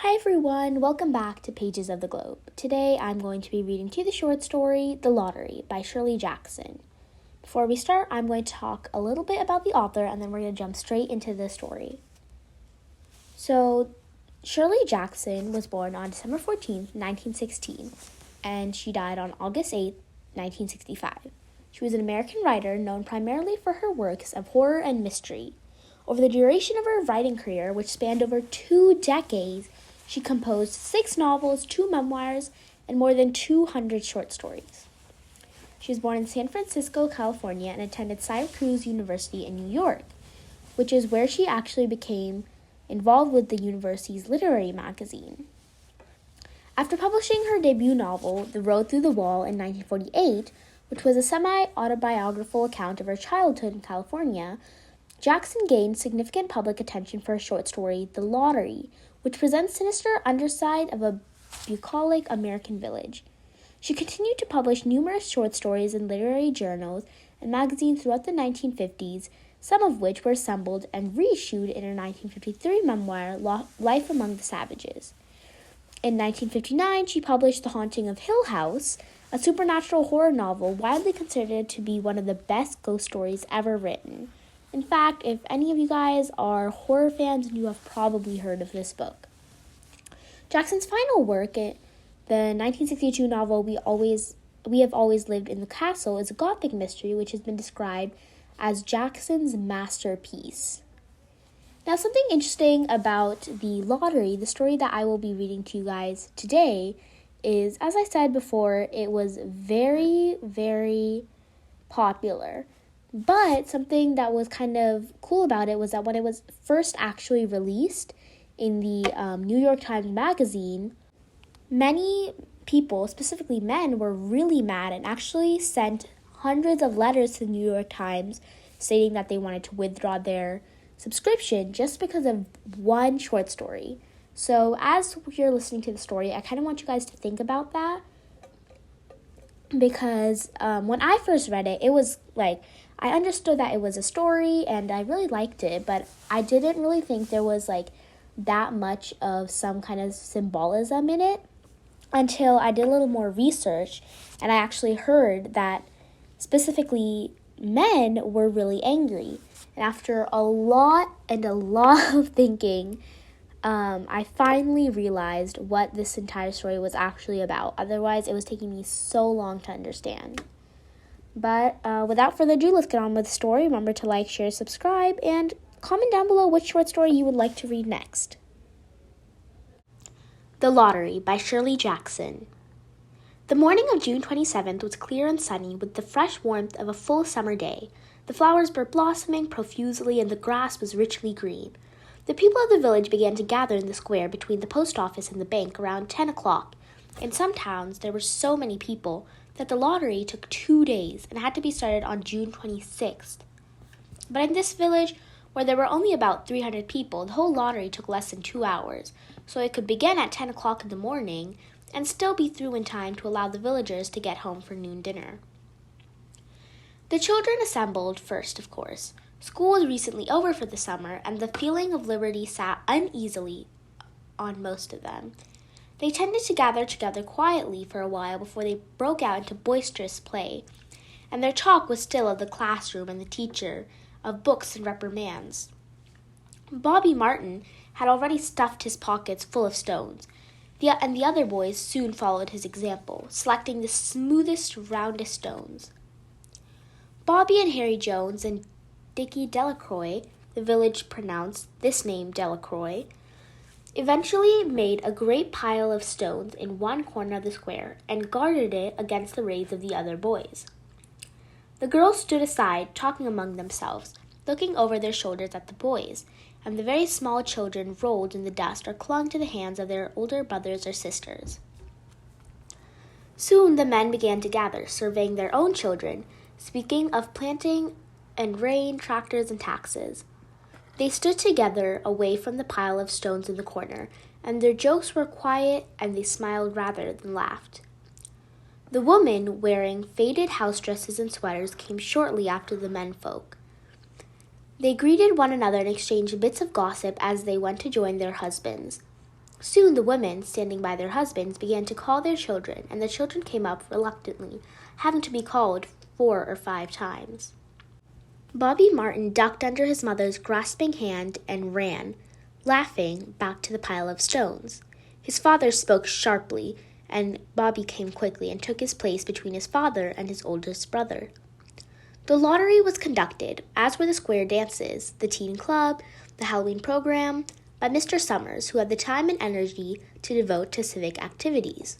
Hi everyone, welcome back to Pages of the Globe. Today I'm going to be reading to you the short story, The Lottery by Shirley Jackson. Before we start, I'm going to talk a little bit about the author and then we're going to jump straight into the story. So, Shirley Jackson was born on December 14th, 1916, and she died on August 8th, 1965. She was an American writer known primarily for her works of horror and mystery. Over the duration of her writing career, which spanned over 2 decades, she composed 6 novels, 2 memoirs, and more than 200 short stories. She was born in San Francisco, California, and attended Syracuse University in New York, which is where she actually became involved with the university's literary magazine. After publishing her debut novel, The Road Through the Wall, in 1948, which was a semi-autobiographical account of her childhood in California, Jackson gained significant public attention for her short story, The Lottery, which presents sinister underside of a bucolic American village. She continued to publish numerous short stories in literary journals and magazines throughout the 1950s, some of which were assembled and reissued in her 1953 memoir, Life Among the Savages. In 1959, she published The Haunting of Hill House, a supernatural horror novel widely considered to be one of the best ghost stories ever written. In fact, if any of you guys are horror fans, you have probably heard of this book. Jackson's final work, the 1962 novel We Have Always Lived in the Castle, is a gothic mystery which has been described as Jackson's masterpiece. Now, something interesting about The Lottery, the story that I will be reading to you guys today, is, as I said before, it was very, very popular. But something that was kind of cool about it was that when it was first actually released in the New York Times magazine, many people, specifically men, were really mad and actually sent hundreds of letters to the New York Times stating that they wanted to withdraw their subscription just because of one short story. So as you're listening to the story, I kind of want you guys to think about that because when I first read it, it was like, I understood that it was a story and I really liked it, but I didn't really think there was like that much of some kind of symbolism in it until I did a little more research and I actually heard that specifically men were really angry. And after a lot of thinking, I finally realized what this entire story was actually about. Otherwise, it was taking me so long to understand. But without further ado, let's get on with the story. Remember to like, share, subscribe, and comment down below which short story you would like to read next. The Lottery by Shirley Jackson. The morning of June 27th was clear and sunny with the fresh warmth of a full summer day. The flowers were blossoming profusely and the grass was richly green. The people of the village began to gather in the square between the post office and the bank around 10 o'clock. In some towns, there were so many people that the lottery took 2 days and had to be started on June 26th. But in this village, where there were only about 300 people, the whole lottery took less than 2 hours, so it could begin at 10 o'clock in the morning and still be through in time to allow the villagers to get home for noon dinner. The children assembled first, of course. School was recently over for the summer, and the feeling of liberty sat uneasily on most of them. They tended to gather together quietly for a while before they broke out into boisterous play, and their talk was still of the classroom and the teacher, of books and reprimands. Bobby Martin had already stuffed his pockets full of stones, and the other boys soon followed his example, selecting the smoothest, roundest stones. Bobby and Harry Jones and Dickie Delacroix, the village pronounced this name Delacroix, eventually made a great pile of stones in one corner of the square and guarded it against the raids of the other boys. The girls stood aside, talking among themselves, looking over their shoulders at the boys, and the very small children rolled in the dust or clung to the hands of their older brothers or sisters. Soon the men began to gather, surveying their own children, speaking of planting and rain, tractors, and taxes. They stood together away from the pile of stones in the corner, and their jokes were quiet and they smiled rather than laughed. The women, wearing faded house dresses and sweaters, came shortly after the menfolk. They greeted one another and exchanged bits of gossip as they went to join their husbands. Soon the women, standing by their husbands, began to call their children, and the children came up reluctantly, having to be called 4 or 5 times. Bobby Martin ducked under his mother's grasping hand and ran, laughing, back to the pile of stones. His father spoke sharply, and Bobby came quickly and took his place between his father and his oldest brother. The lottery was conducted, as were the square dances, the teen club, the Halloween program, by Mr. Summers, who had the time and energy to devote to civic activities.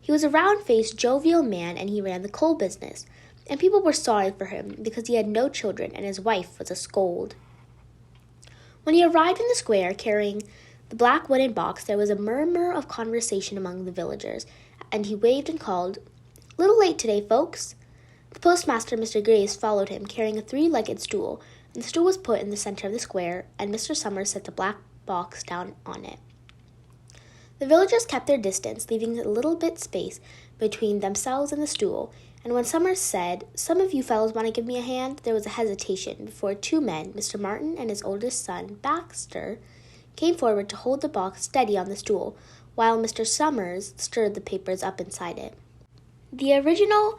He was a round-faced, jovial man, and he ran the coal business, and people were sorry for him because he had no children and his wife was a scold. When he arrived in the square carrying the black wooden box, there was a murmur of conversation among the villagers, and he waved and called, "Little late today, folks." The postmaster, Mr. Graves, followed him, carrying a 3-legged stool, and the stool was put in the center of the square, and Mr. Summers set the black box down on it. The villagers kept their distance, leaving a little bit space between themselves and the stool, and when Summers said, "Some of you fellows want to give me a hand," there was a hesitation before 2 men, Mr. Martin and his oldest son, Baxter, came forward to hold the box steady on the stool, while Mr. Summers stirred the papers up inside it. The original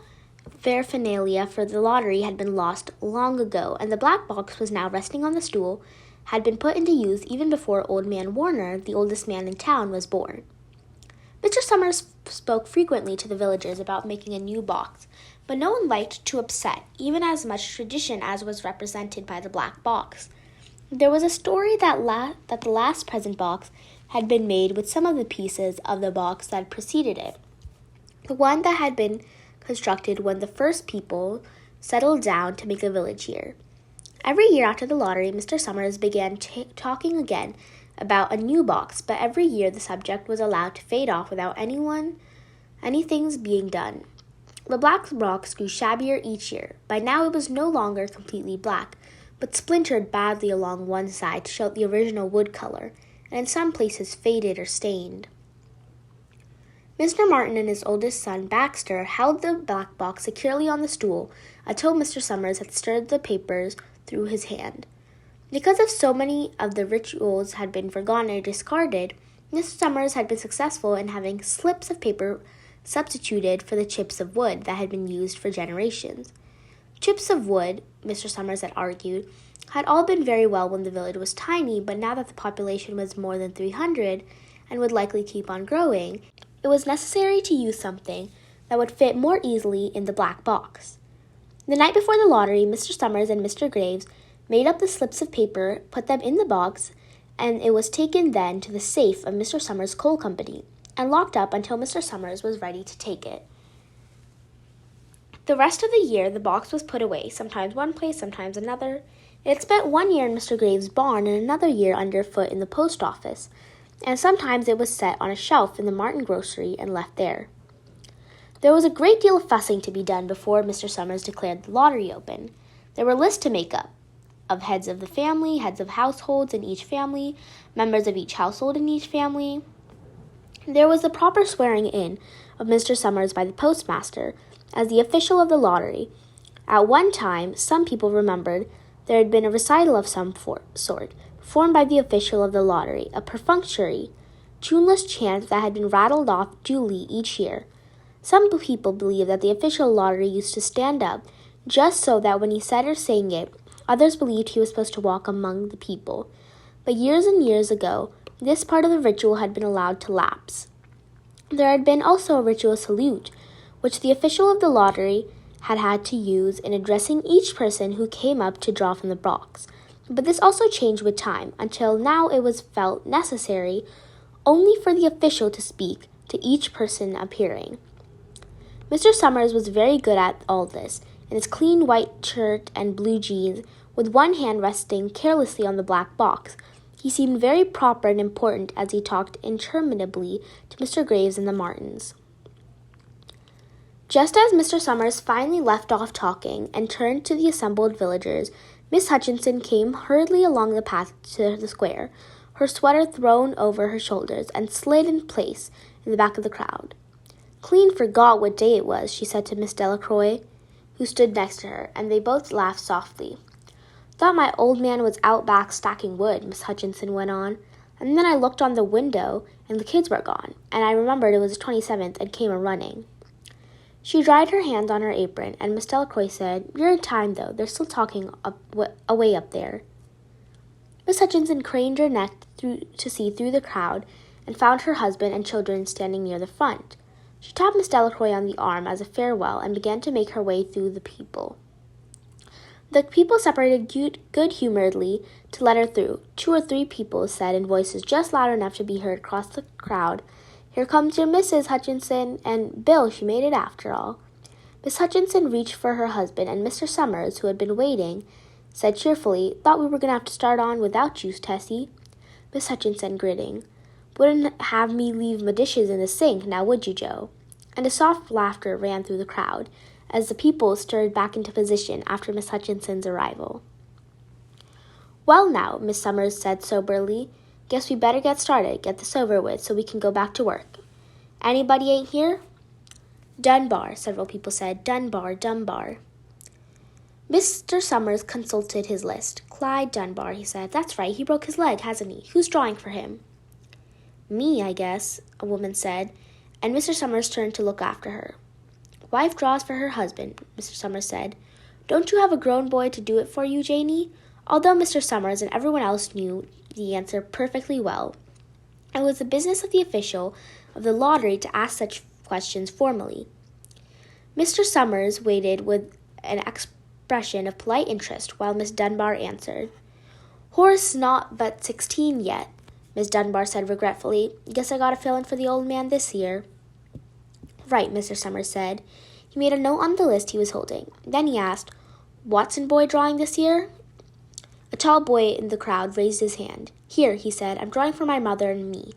paraphernalia for the lottery had been lost long ago, and the black box was now resting on the stool, had been put into use even before Old Man Warner, the oldest man in town, was born. Mr. Summers spoke frequently to the villagers about making a new box, but no one liked to upset even as much tradition as was represented by the black box. There was a story that the last present box had been made with some of the pieces of the box that preceded it, the one that had been constructed when the first people settled down to make a village here. Every year after the lottery, Mr. Summers began talking again about a new box, but every year the subject was allowed to fade off without anything being done. The black box grew shabbier each year. By now it was no longer completely black, but splintered badly along one side to show the original wood color, and in some places faded or stained. Mr. Martin and his oldest son, Baxter, held the black box securely on the stool until Mr. Summers had stirred the papers through his hand. Because of so many of the rituals had been forgotten or discarded, Mr. Summers had been successful in having slips of paper substituted for the chips of wood that had been used for generations. Chips of wood, Mr. Summers had argued, had all been very well when the village was tiny, but now that the population was more than 300 and would likely keep on growing, it was necessary to use something that would fit more easily in the black box. The night before the lottery, Mr. Summers and Mr. Graves made up the slips of paper, put them in the box, and it was taken then to the safe of Mr. Summers' coal company and locked up until Mr. Summers was ready to take it. The rest of the year, the box was put away, sometimes one place, sometimes another. It had spent 1 year in Mr. Graves' barn and another year underfoot in the post office, and sometimes it was set on a shelf in the Martin grocery and left there. There was a great deal of fussing to be done before Mr. Summers declared the lottery open. There were lists to make up of heads of the family, heads of households in each family, members of each household in each family. There was the proper swearing in of Mr. Summers by the postmaster as the official of the lottery. At one time, some people remembered there had been a recital of some sort, performed by the official of the lottery, a perfunctory, tuneless chant that had been rattled off duly each year. Some people believe that the official lottery used to stand up, just so that when he said or sang it, others believed he was supposed to walk among the people. But years and years ago, this part of the ritual had been allowed to lapse. There had been also a ritual salute, which the official of the lottery had to use in addressing each person who came up to draw from the box. But this also changed with time, until now it was felt necessary only for the official to speak to each person appearing. Mr. Summers was very good at all this, in his clean white shirt and blue jeans, with one hand resting carelessly on the black box. He seemed very proper and important as he talked interminably to Mr. Graves and the Martins. Just as Mr. Summers finally left off talking and turned to the assembled villagers, Miss Hutchinson came hurriedly along the path to the square, her sweater thrown over her shoulders and slid in place in the back of the crowd. "Clean forgot what day it was," she said to Miss Delacroix, who stood next to her, and they both laughed softly. "Thought my old man was out back stacking wood," Miss Hutchinson went on. And then I looked on the window, and the kids were gone, and I remembered it was the 27th and came a-running." She dried her hands on her apron, and Miss Delacroix said, "You're in time, though. They're still talking away up there." Miss Hutchinson craned her neck to see through the crowd and found her husband and children standing near the front. She tapped Miss Delacroix on the arm as a farewell and began to make her way through the people. The people separated good-humoredly to let her through. 2 or 3 people said in voices just loud enough to be heard across the crowd, "Here comes your Mrs. Hutchinson," and "Bill, she made it after all." Miss Hutchinson reached for her husband, and Mr. Summers, who had been waiting, said cheerfully, "Thought we were going to have to start on without you, Tessie." Miss Hutchinson gritting, "Wouldn't have me leave my dishes in the sink, now would you, Joe?" And a soft laughter ran through the crowd as the people stirred back into position after Miss Hutchinson's arrival. "Well now," Miss Summers said soberly, "guess we better get started, get this over with, so we can go back to work. Anybody ain't here?" "Dunbar," several people said. Dunbar. Mr. Summers consulted his list. "Clyde Dunbar," he said. "That's right, he broke his leg, hasn't he? Who's drawing for him?" "Me, I guess," a woman said, and Mr. Summers turned to look after her. "Wife draws for her husband," Mr. Summers said. "Don't you have a grown boy to do it for you, Janie?" Although Mr. Summers and everyone else knew the answer perfectly well, it was the business of the official of the lottery to ask such questions formally. Mr. Summers waited with an expression of polite interest while Miss Dunbar answered. "Horace not but 16 yet," Miss Dunbar said regretfully. "Guess I got a fill-in for the old man this year." "Right," Mr. Summers said. He made a note on the list he was holding. Then he asked, "Watson boy drawing this year?" A tall boy in the crowd raised his hand. "Here," he said, "I'm drawing for my mother and me."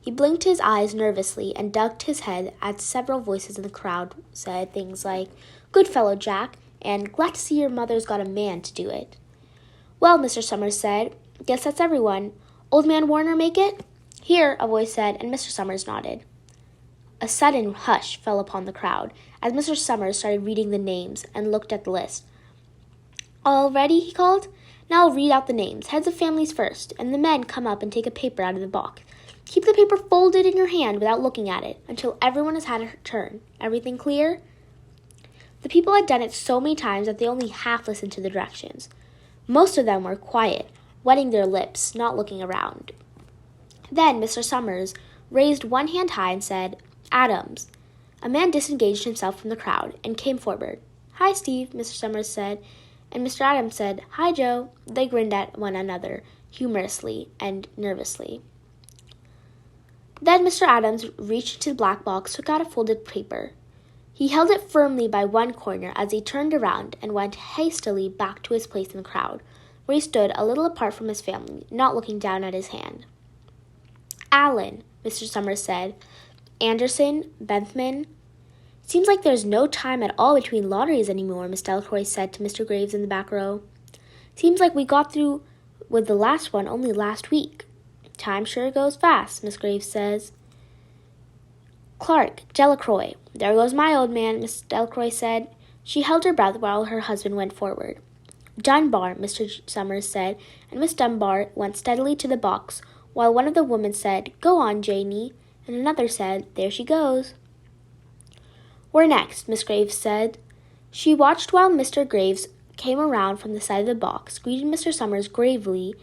He blinked his eyes nervously and ducked his head as several voices in the crowd said things like, "Good fellow, Jack," and "Glad to see your mother's got a man to do it." "Well," Mr. Summers said, "guess that's everyone. Old man Warner make it?" "Here," a voice said, and Mr. Summers nodded. A sudden hush fell upon the crowd as Mr. Summers started reading the names and looked at the list. "All ready?" he called. "Now I'll read out the names. Heads of families first, and the men come up and take a paper out of the box. Keep the paper folded in your hand without looking at it until everyone has had a turn. Everything clear?" The people had done it so many times that they only half listened to the directions. Most of them were quiet, wetting their lips, not looking around. Then Mr. Summers raised one hand high and said, "Adams." A man disengaged himself from the crowd and came forward. "Hi, Steve," Mr. Summers said, and Mr. Adams said, "Hi, Joe." They grinned at one another, humorously and nervously. Then Mr. Adams reached into the black box, took out a folded paper. He held it firmly by one corner as he turned around and went hastily back to his place in the crowd, where he stood a little apart from his family, not looking down at his hand. "Allen," Mr. Summers said. "Anderson, Bentham." "Seems like there's no time at all between lotteries anymore," Miss Delacroix said to Mr. Graves in the back row. "Seems like we got through with the last one only last week." "Time sure goes fast," Miss Graves says. "Clark, Delacroix. There goes my old man," Miss Delacroix said. She held her breath while her husband went forward. "Dunbar," Mr. Summers said, and Miss Dunbar went steadily to the box, while one of the women said, "Go on, Janie," and another said, "There she goes." "We're next," Miss Graves said. She watched while Mr. Graves came around from the side of the box, greeted Mr. Summers gravely,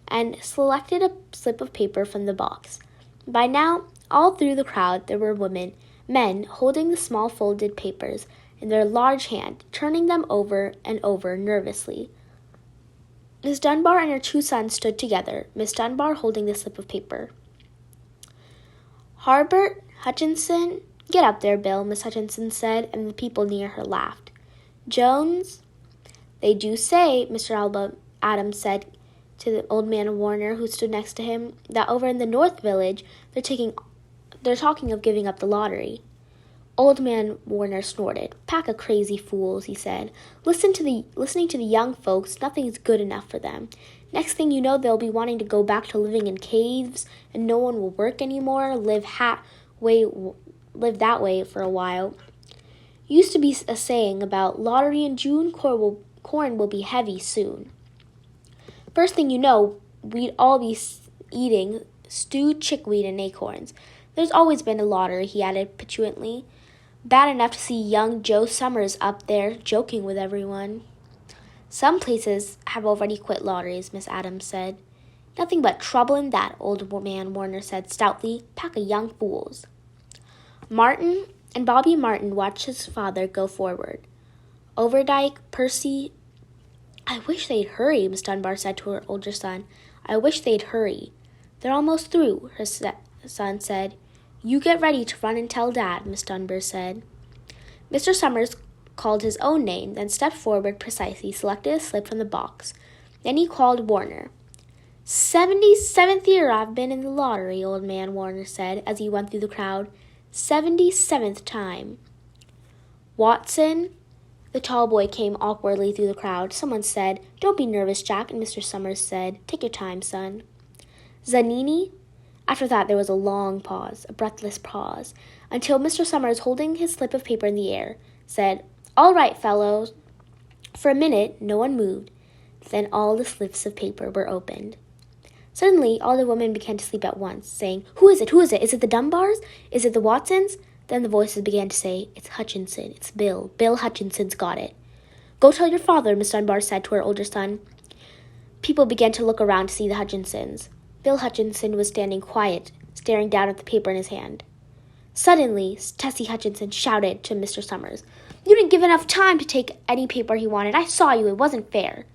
and selected a slip of paper from the box. By now, all through the crowd there were men holding the small folded papers in their large hand, turning them over and over nervously. Miss Dunbar and her 2 sons stood together, Miss Dunbar holding the slip of paper. "Harbert Hutchinson, get up there, Bill," Miss Hutchinson said, and the people near her laughed. "Jones?" "They do say," Mr. Adams said to the old man Warner, who stood next to him, "that over in the North Village they're talking of giving up the lottery." Old man Warner snorted. "Pack of crazy fools," he said. Listening to the young folks, nothing's good enough for them. Next thing you know, they'll be wanting to go back to living in caves, and no one will work anymore, live that way for a while. Used to be a saying about lottery in June, corn will be heavy soon. First thing you know, we'd all be eating stewed chickweed and acorns. There's always been a lottery, he added petulantly. Bad enough to see young Joe Summers up there joking with everyone. Some places have already quit lotteries, Miss Adams said. Nothing but trouble in that, old man Warner said stoutly. Pack of young fools. Martin and Bobby Martin watched his father go forward. Overdyke, Percy... I wish they'd hurry, Miss Dunbar said to her older son. I wish they'd hurry. They're almost through, her son said. You get ready to run and tell Dad, Miss Dunbar said. Mr. Summers called his own name, then stepped forward precisely, selected a slip from the box. Then he called Warner. 77th year I've been in the lottery, old man Warner said as he went through the crowd. 77th time. Watson? The tall boy came awkwardly through the crowd. Someone said, Don't be nervous, Jack, and Mr. Summers said, Take your time, son. Zanini? After that there was a long pause, a breathless pause, until Mr. Summers, holding his slip of paper in the air, said, All right, fellows. For a minute no one moved. Then all the slips of paper were opened. Suddenly all the women began to sleep at once, saying, Who is it? Who is it? Is it the Dunbars? Is it the Watsons? Then the voices began to say, It's Hutchinson. It's Bill. Bill Hutchinson's got it. Go tell your father, Miss Dunbar said to her older son. People began to look around to see the Hutchinsons. Bill Hutchinson was standing quiet, staring down at the paper in his hand. Suddenly, Tessie Hutchinson shouted to Mr. Summers, You didn't give enough time to take any paper he wanted. I saw you. It wasn't fair.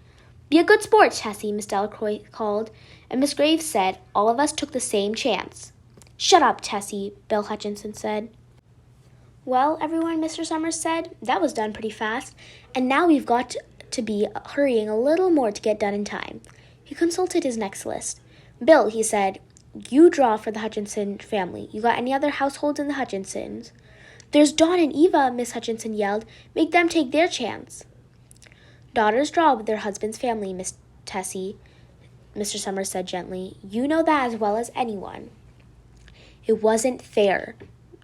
Be a good sport, Tessie, Miss Delacroix called, and Miss Graves said, All of us took the same chance. Shut up, Tessie, Bill Hutchinson said. Well, everyone, Mr. Summers said, that was done pretty fast, and now we've got to be hurrying a little more to get done in time. He consulted his next list. Bill, he said, you draw for the Hutchinson family. You got any other households in the Hutchinsons? There's Dawn and Eva, Miss Hutchinson yelled. Make them take their chance. Daughters draw with their husband's family, Miss Tessie, Mr. Summers said gently. You know that as well as anyone. It wasn't fair,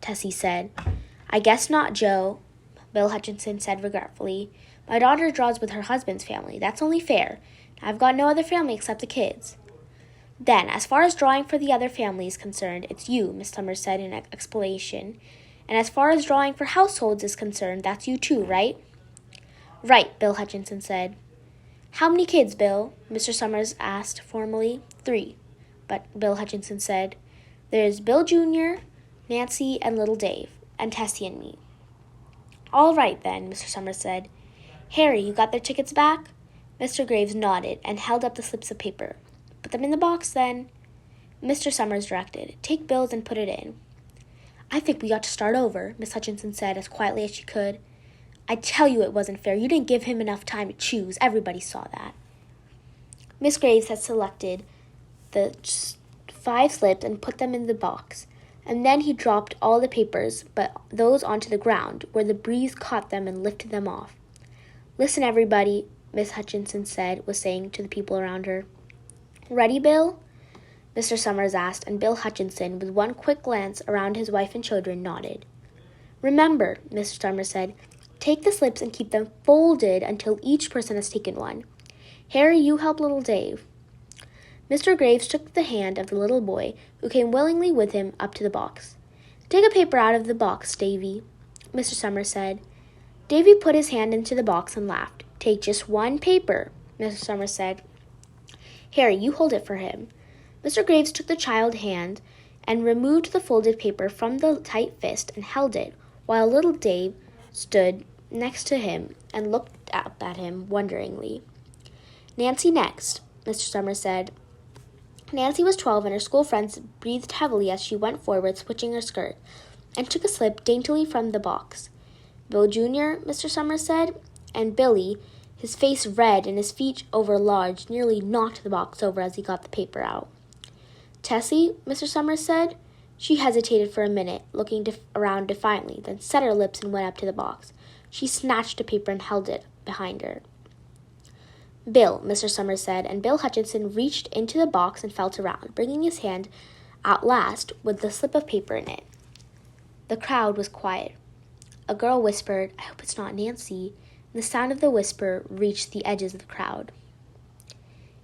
Tessie said. I guess not, Joe, Bill Hutchinson said regretfully. My daughter draws with her husband's family. That's only fair. I've got no other family except the kids. Then, as far as drawing for the other family is concerned, it's you, Miss Summers said in explanation. And as far as drawing for households is concerned, that's you too, right? Right, Bill Hutchinson said. How many kids, Bill? Mr. Summers asked formally. 3, but Bill Hutchinson said. There's Bill Jr., Nancy, and little Dave, and Tessie and me. All right, then, Mr. Summers said. Harry, you got their tickets back? Mr. Graves nodded and held up the slips of paper. Put them in the box, then. Mr. Summers directed. Take Bill's and put it in. I think we ought to start over, Miss Hutchinson said as quietly as she could. I tell you it wasn't fair. You didn't give him enough time to choose. Everybody saw that. Miss Graves had selected the 5 slips and put them in the box, and then he dropped all the papers but those onto the ground, where the breeze caught them and lifted them off. Listen, everybody, Miss Hutchinson was saying to the people around her. Ready, Bill? Mr. Summers asked, and Bill Hutchinson, with one quick glance around his wife and children, nodded. Remember, Mr. Summers said, take the slips and keep them folded until each person has taken one. Harry, you help little Dave. Mr. Graves took the hand of the little boy, who came willingly with him up to the box. Take a paper out of the box, Davy, Mr. Summers said. Davy put his hand into the box and laughed. Take just one paper, Mr. Summers said. Harry, you hold it for him. Mr. Graves took the child's hand and removed the folded paper from the tight fist and held it, while little Dave stood next to him and looked up at him wonderingly. Nancy next, Mr. Summers said. Nancy was 12, and her school friends breathed heavily as she went forward, switching her skirt, and took a slip daintily from the box. Bill Jr., Mr. Summers said, and Billy, his face red and his feet overlarge, nearly knocked the box over as he got the paper out. Tessie, Mr. Summers said. She hesitated for a minute, looking around defiantly, then set her lips and went up to the box. She snatched a paper and held it behind her. Bill, Mr. Summers said, and Bill Hutchinson reached into the box and felt around, bringing his hand at last with the slip of paper in it. The crowd was quiet. A girl whispered, I hope it's not Nancy, and the sound of the whisper reached the edges of the crowd.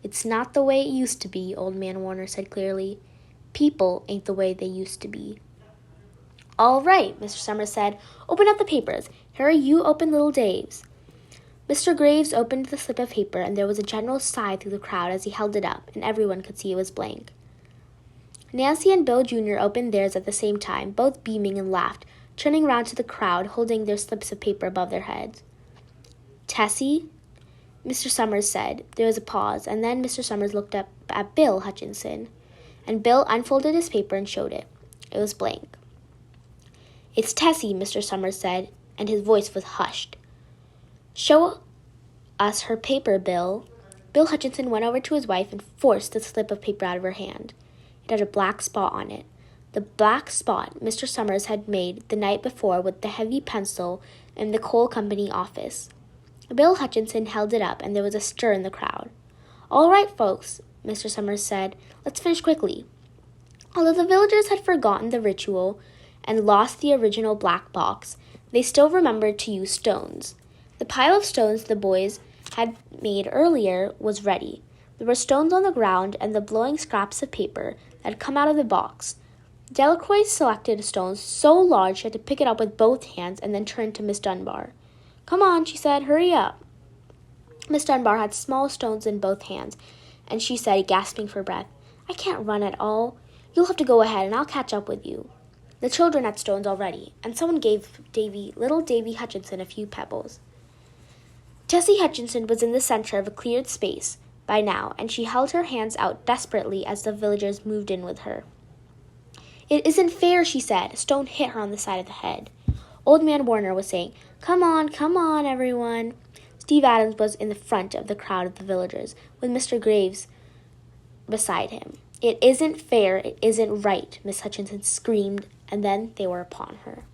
It's not the way it used to be, Old Man Warner said clearly. People ain't the way they used to be. All right, Mr. Summers said. Open up the papers. Harry, you open little Dave's. Mr. Graves opened the slip of paper, and there was a general sigh through the crowd as he held it up, and everyone could see it was blank. Nancy and Bill Jr. opened theirs at the same time, both beaming and laughed, turning round to the crowd, holding their slips of paper above their heads. Tessie? Mr. Summers said. There was a pause, and then Mr. Summers looked up at Bill Hutchinson, and Bill unfolded his paper and showed it. It was blank. It's Tessie, Mr. Summers said, and his voice was hushed. Show us her paper, Bill. Bill Hutchinson went over to his wife and forced the slip of paper out of her hand. It had a black spot on it. The black spot Mr. Summers had made the night before with the heavy pencil in the coal company office. Bill Hutchinson held it up, and there was a stir in the crowd. All right, folks, Mr. Summers said. Let's finish quickly. Although the villagers had forgotten the ritual and lost the original black box, they still remembered to use stones. The pile of stones the boys had made earlier was ready. There were stones on the ground and the blowing scraps of paper that had come out of the box. Delacroix selected a stone so large she had to pick it up with both hands and then turned to Miss Dunbar. Come on, she said, hurry up. Miss Dunbar had small stones in both hands, and she said, gasping for breath, I can't run at all. You'll have to go ahead, and I'll catch up with you. The children had stones already, and someone gave little Davy Hutchinson a few pebbles. Tessie Hutchinson was in the center of a cleared space by now, and she held her hands out desperately as the villagers moved in with her. It isn't fair, she said. A stone hit her on the side of the head. Old Man Warner was saying, come on, everyone. Steve Adams was in the front of the crowd of the villagers, with Mr. Graves beside him. It isn't fair, it isn't right, Miss Hutchinson screamed, and then they were upon her.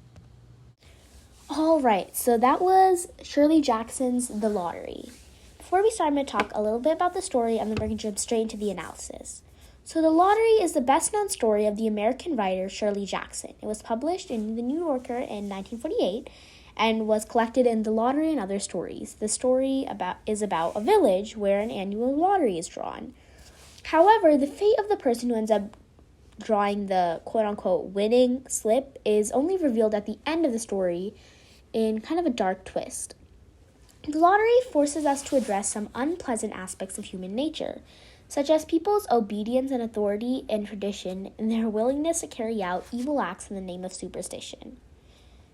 All right, so that was Shirley Jackson's The Lottery. Before we start, I'm going to talk a little bit about the story, and then we're going to jump straight into the analysis. So The Lottery is the best-known story of the American writer Shirley Jackson. It was published in The New Yorker in 1948 and was collected in The Lottery and Other Stories. The story is about a village where an annual lottery is drawn. However, the fate of the person who ends up drawing the quote-unquote winning slip is only revealed at the end of the story in kind of a dark twist. The lottery forces us to address some unpleasant aspects of human nature, such as people's obedience and authority and tradition and their willingness to carry out evil acts in the name of superstition.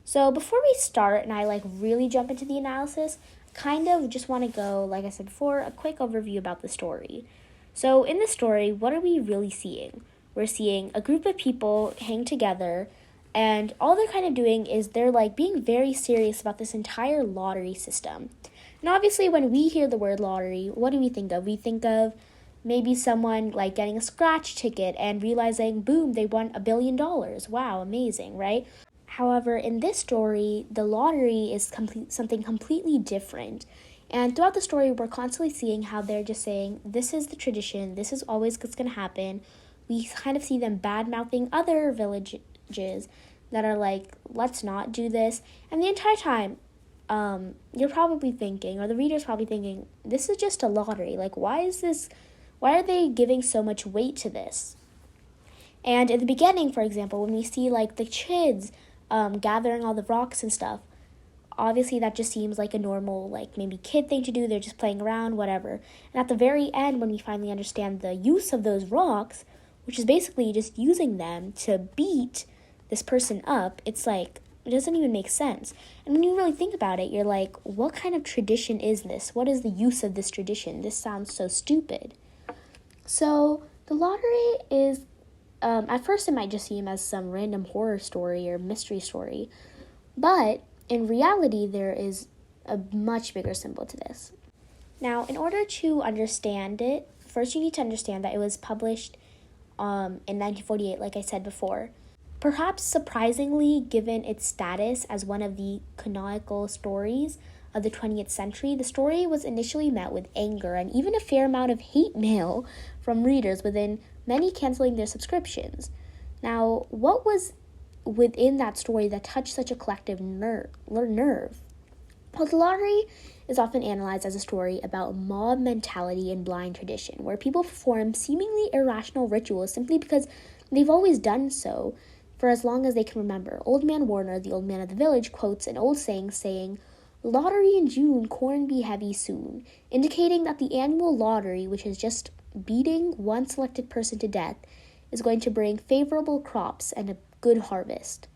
So before we start and I really jump into the analysis, I kind of just want to go, like I said before, a quick overview about the story. So in the story, what are we really seeing? We're seeing a group of people hang together, and all they're kind of doing is they're being very serious about this entire lottery system. And obviously when we hear the word lottery, what do we think of? We think of maybe someone getting a scratch ticket and realizing, boom, they won $1 billion. Wow, amazing, right? However, in this story, the lottery is something completely different. And throughout the story, we're constantly seeing how they're just saying, this is the tradition, this is always what's going to happen. We kind of see them bad-mouthing other villages that are let's not do this. And the entire time, you're probably thinking, or the reader's probably thinking, this is just a lottery. Why are they giving so much weight to this? And in the beginning, for example, when we see the kids gathering all the rocks and stuff, obviously that just seems like a normal maybe kid thing to do. They're just playing around, whatever. And at the very end, when we finally understand the use of those rocks, which is basically just using them to beat this person up, it's it doesn't even make sense. And when you really think about it, you're what kind of tradition is this? What is the use of this tradition? This sounds so stupid. So the lottery is, at first it might just seem as some random horror story or mystery story, but in reality there is a much bigger symbol to this. Now, in order to understand it, first you need to understand that it was published in 1948, like I said before. Perhaps surprisingly, given its status as one of the canonical stories of the 20th century, the story was initially met with anger and even a fair amount of hate mail from readers, within many canceling their subscriptions. Now, what was within that story that touched such a collective nerve? Well, the lottery is often analyzed as a story about mob mentality and blind tradition, where people perform seemingly irrational rituals simply because They've always done so for as long as they can remember. Old Man Warner, the old man of the village, quotes an old saying, "Lottery in June, corn be heavy soon," indicating that the annual lottery, which is just beating one selected person to death, is going to bring favorable crops and a good harvest.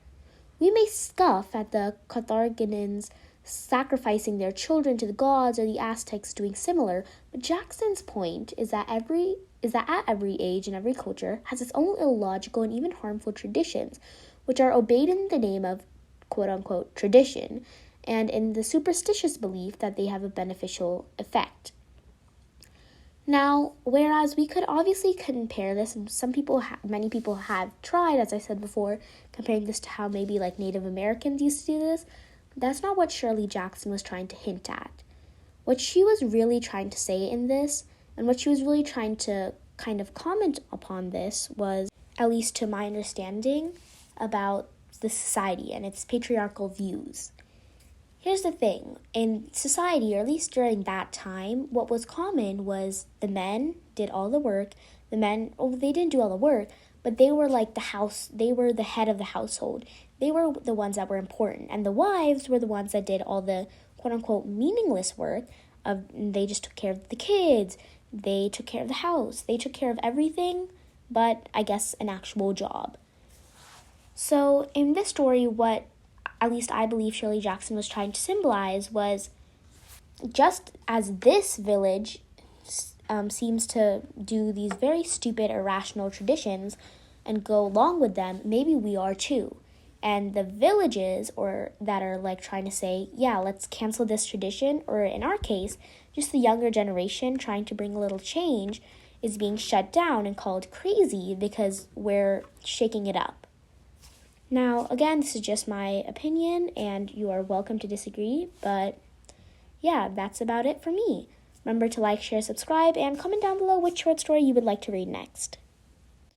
We may scoff at the Carthaginians sacrificing their children to the gods or the Aztecs doing similar, but Jackson's point is that at every age and every culture has its own illogical and even harmful traditions, which are obeyed in the name of quote-unquote tradition, and in the superstitious belief that they have a beneficial effect. Now, whereas we could obviously compare this, and many people have tried, as I said before, comparing this to how maybe like Native Americans used to do this, that's not what Shirley Jackson was trying to hint at. What she was really trying to say in this, and what she was really trying to kind of comment upon this was, at least to my understanding, about the society and its patriarchal views. Here's the thing, in society, or at least during that time, what was common was the men did all the work. They didn't do all the work, but they were like they were the head of the household. They were the ones that were important, and the wives were the ones that did all the quote-unquote meaningless work. They just took care of the kids, they took care of the house, they took care of everything but, I guess, an actual job. So, in this story, what at least I believe Shirley Jackson was trying to symbolize was, just as this village seems to do these very stupid, irrational traditions and go along with them, maybe we are too. And the villages that are like trying to say, yeah, let's cancel this tradition, or in our case, just the younger generation trying to bring a little change, is being shut down and called crazy because we're shaking it up. Now, again, this is just my opinion, and you are welcome to disagree, but yeah, that's about it for me. Remember to like, share, subscribe, and comment down below which short story you would like to read next.